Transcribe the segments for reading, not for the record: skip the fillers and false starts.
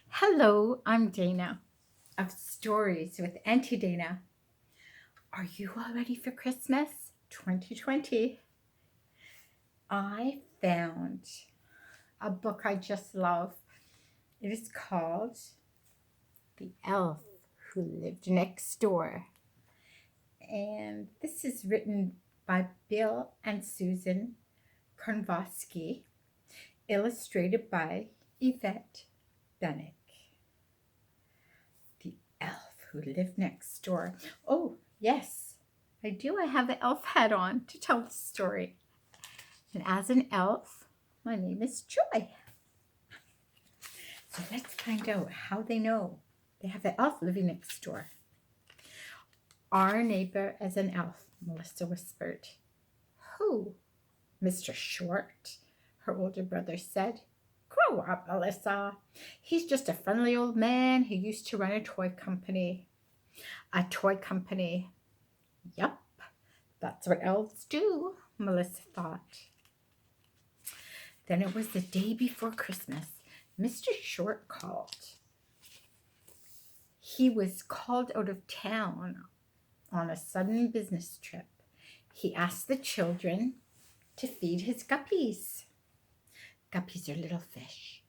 Hello, I'm Dana of Stories with Auntie Dana. Are you all ready for Christmas 2020? I found a book I just love. It is called The Elf Who Lived Next Door. And this is written by Bill and Susan Karnovsky, illustrated by Yvette Banek. The elf who lived next door. Oh, yes, I do. I have the elf hat on to tell the story. And as an elf, my name is Joy. So let's find out how they know they have the elf living next door. Our neighbor is an elf, Melissa whispered. Who? Mr. Short, her older brother said. Grow up, Melissa. He's just a friendly old man who used to run a toy company. A toy company. Yup, that's what elves do, Melissa thought. Then it was the day before Christmas. Mr. Short called. He was called out of town on a sudden business trip. He asked the children to feed his guppies. Guppies are little fish.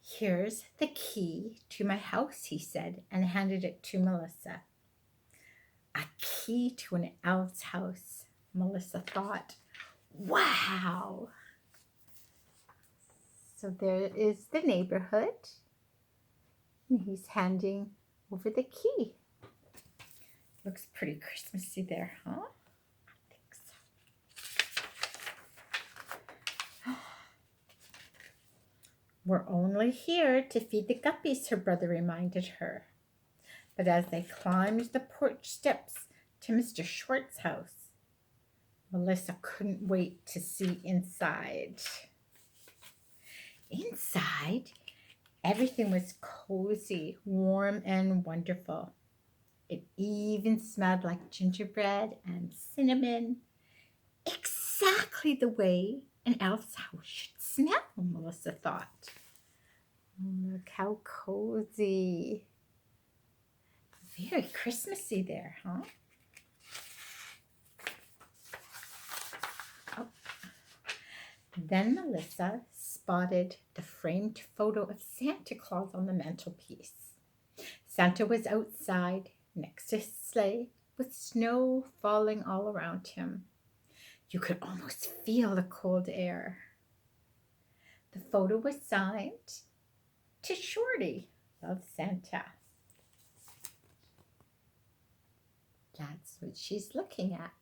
Here's the key to my house, he said, and handed it to Melissa. A key to an elf's house, Melissa thought. Wow! So there is the neighborhood, and he's handing over the key. Looks pretty Christmassy there, huh? I think so. We're only here to feed the guppies, her brother reminded her. But as they climbed the porch steps to Mr. Short's house, Melissa couldn't wait to see inside. Inside, everything was cozy, warm, and wonderful. It even smelled like gingerbread and cinnamon. Exactly the way an elf's house should smell, Melissa thought. Look how cozy. Very Christmassy there, huh? Oh. Then Melissa spotted the framed photo of Santa Claus on the mantelpiece. Santa was outside next to his sleigh with snow falling all around him. You could almost feel the cold air. The photo was signed to Shorty, of Santa. That's what she's looking at.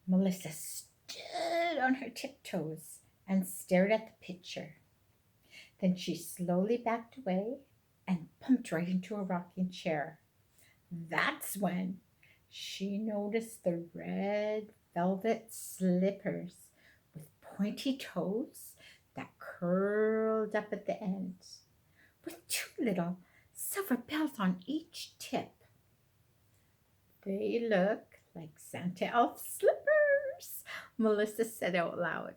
Melissa stood on her tiptoes and stared at the picture. Then she slowly backed away and bumped right into a rocking chair. That's when she noticed the red velvet slippers with pointy toes that curled up at the end, with two little silver bells on each tip. They look like Santa elf slippers, Melissa said out loud.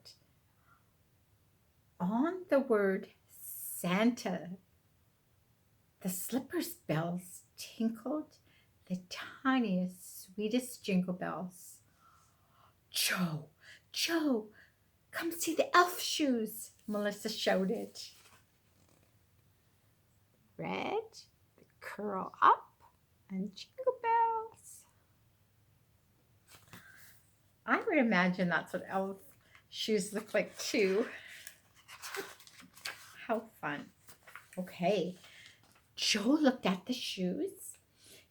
On the word Santa, the slippers bells tinkled the tiniest, sweetest jingle bells. Joe, Joe, come see the elf shoes, Melissa shouted. Red, they curl up, and jingle bells. I would imagine that's what elf shoes look like too. How fun. Okay, Joe looked at the shoes.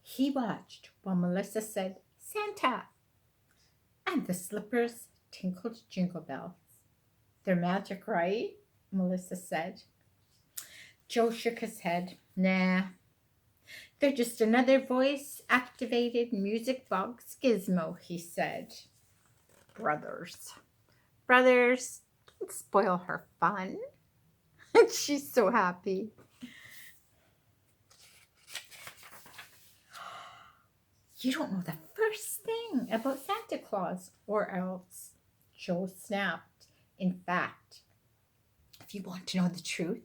He watched while Melissa said, Santa. And the slippers tinkled jingle bells. They're magic, right? Melissa said. Joe shook his head. Nah, they're just another voice-activated music box gizmo, he said. Brothers, don't spoil her fun. She's so happy. You don't know the first thing about Santa Claus or elves, Joe snapped. In fact, if you want to know the truth,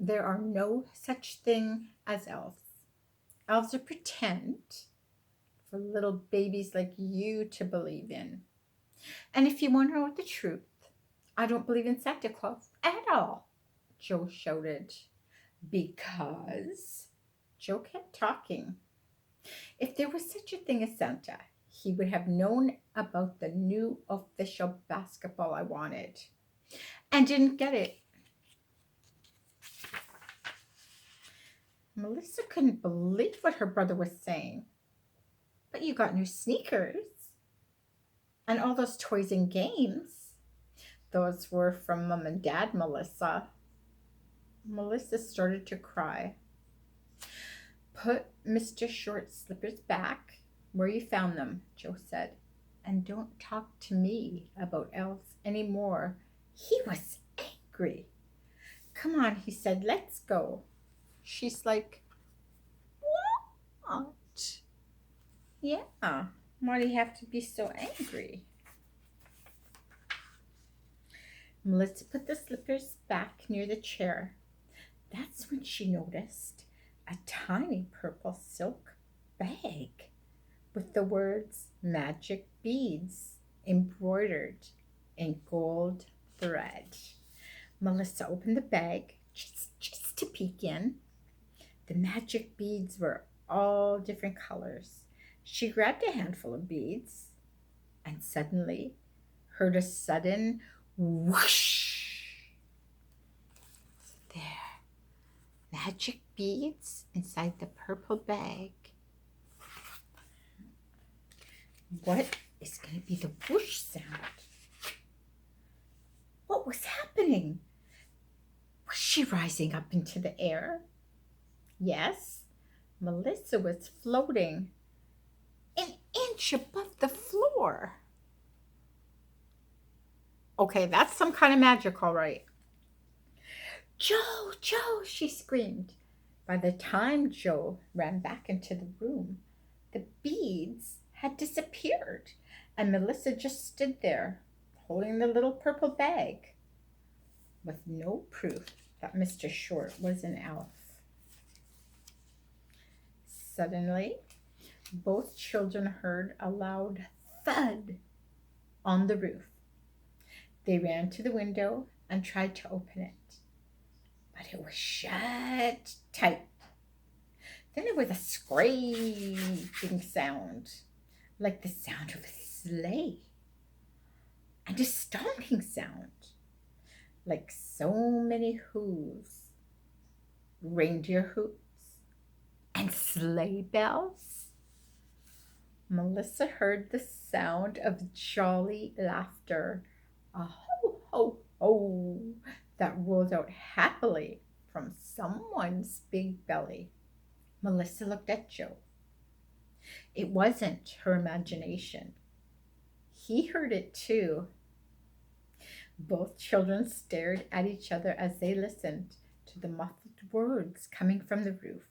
there are no such thing as elves. Elves are pretend for little babies like you to believe in. And if you want to know the truth, I don't believe in Santa Claus at all, Joe shouted. Because Joe kept talking. If there was such a thing as Santa, he would have known about the new official basketball I wanted and didn't get it. Melissa couldn't believe what her brother was saying. But you got new sneakers and all those toys and games. Those were from Mom and Dad, Melissa. Melissa started to cry. Put Mr. Short's slippers back where you found them, Joe said, and don't talk to me about elves anymore. He was angry. Come on, he said, let's go. She's like, what? Yeah, why do you have to be so angry? Melissa put the slippers back near the chair. That's when she noticed a tiny purple silk bag with the words magic beads embroidered in gold thread. Melissa opened the bag just to peek in. The magic beads were all different colors. She grabbed a handful of beads and suddenly heard a sudden whoosh. There. Magic beads inside the purple bag. What is going to be the whoosh sound? What was happening? Was she rising up into the air? Yes, Melissa was floating an inch above the floor. Okay, that's some kind of magic, all right. Joe, Joe, she screamed. By the time Joe ran back into the room, the beads had disappeared, and Melissa just stood there, holding the little purple bag, with no proof that Mr. Short was an elf. Suddenly, both children heard a loud thud on the roof. They ran to the window and tried to open it, but it was shut tight. Then there was a scraping sound, like the sound of a sleigh, and a stomping sound, like so many hooves, reindeer hooves, and sleigh bells. Melissa heard the sound of jolly laughter, a ho, ho, ho, that rolled out happily from someone's big belly. Melissa looked at Joe. It wasn't her imagination. He heard it too. Both children stared at each other as they listened to the muffled words coming from the roof.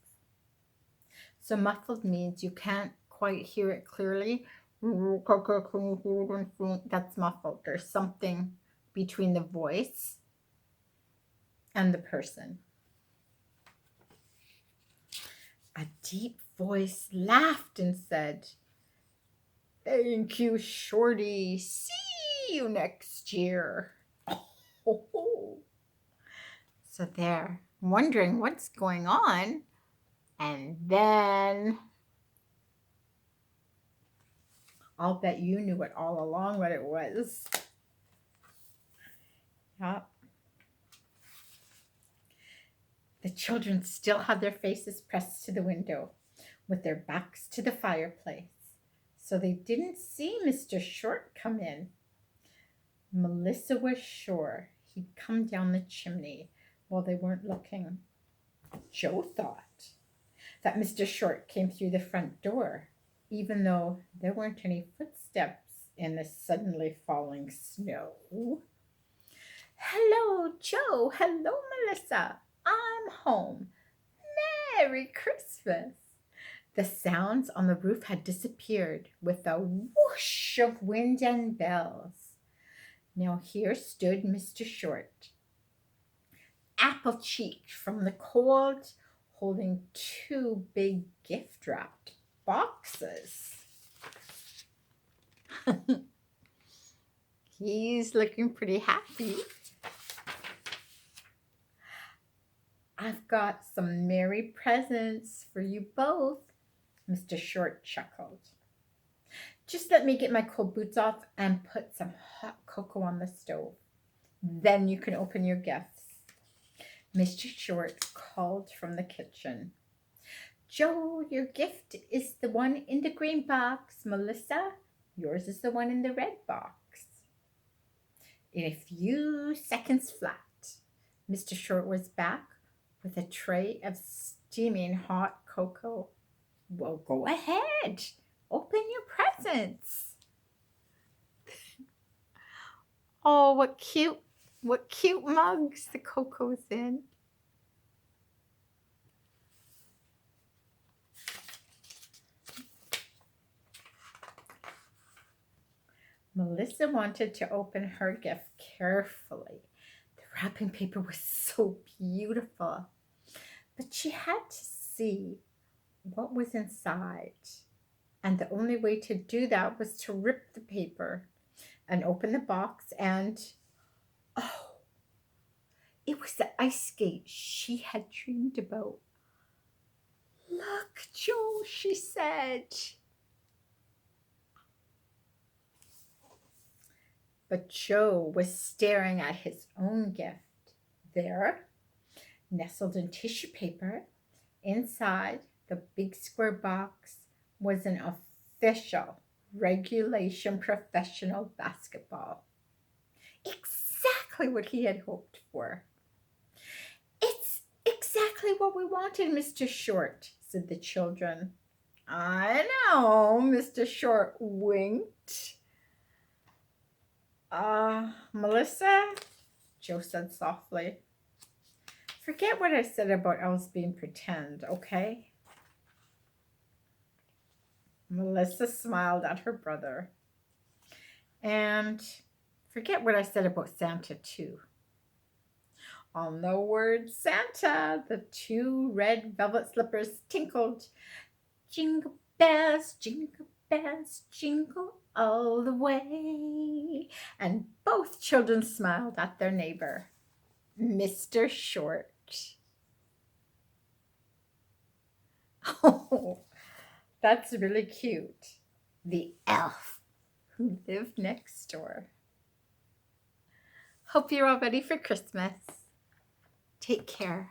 So muffled means you can't quite hear it clearly. That's muffled. There's something between the voice and the person. A deep voice laughed and said, "Thank you, Shorty. See you next year." Oh. So they're wondering what's going on. And then I'll bet you knew it all along what it was. Yep. The children still had their faces pressed to the window with their backs to the fireplace, so they didn't see Mr. Short come in. Melissa was sure he'd come down the chimney while they weren't looking. Joe thought that Mr. Short came through the front door, even though there weren't any footsteps in the suddenly falling snow. "Hello, Joe. Hello, Melissa. I'm home. Merry Christmas." The sounds on the roof had disappeared with a whoosh of wind and bells. Now here stood Mr. Short, apple-cheeked from the cold, holding two big gift-wrapped boxes. He's looking pretty happy. I've got some merry presents for you both, Mr. Short chuckled. Just let me get my cold boots off and put some hot cocoa on the stove. Then you can open your gifts. Mr. Short called from the kitchen. Joe, your gift is the one in the green box. Melissa, yours is the one in the red box. In a few seconds flat, Mr. Short was back with a tray of steaming hot cocoa. Well, go ahead. Open your presents. Oh, what cute mugs the cocoa's in. Melissa wanted to open her gift carefully. The wrapping paper was so beautiful, but she had to see what was inside. And the only way to do that was to rip the paper and open the box, and oh, it was the ice skate she had dreamed about. Look, Joe, she said. But Joe was staring at his own gift. There, nestled in tissue paper, inside the big square box was an official regulation professional basketball. Exactly what he had hoped for. It's exactly what we wanted, Mr. Short, said the children. I know, Mr. Short winked. Melissa, Joe said softly, forget what I said about elves being pretend, okay? Melissa smiled at her brother. And forget what I said about Santa, too. On the word Santa, the two red velvet slippers tinkled. Jingle bells, jingle all the way. And both children smiled at their neighbor, Mr. Short. Oh, that's really cute. The elf who lived next door. Hope you're all ready for Christmas. Take care.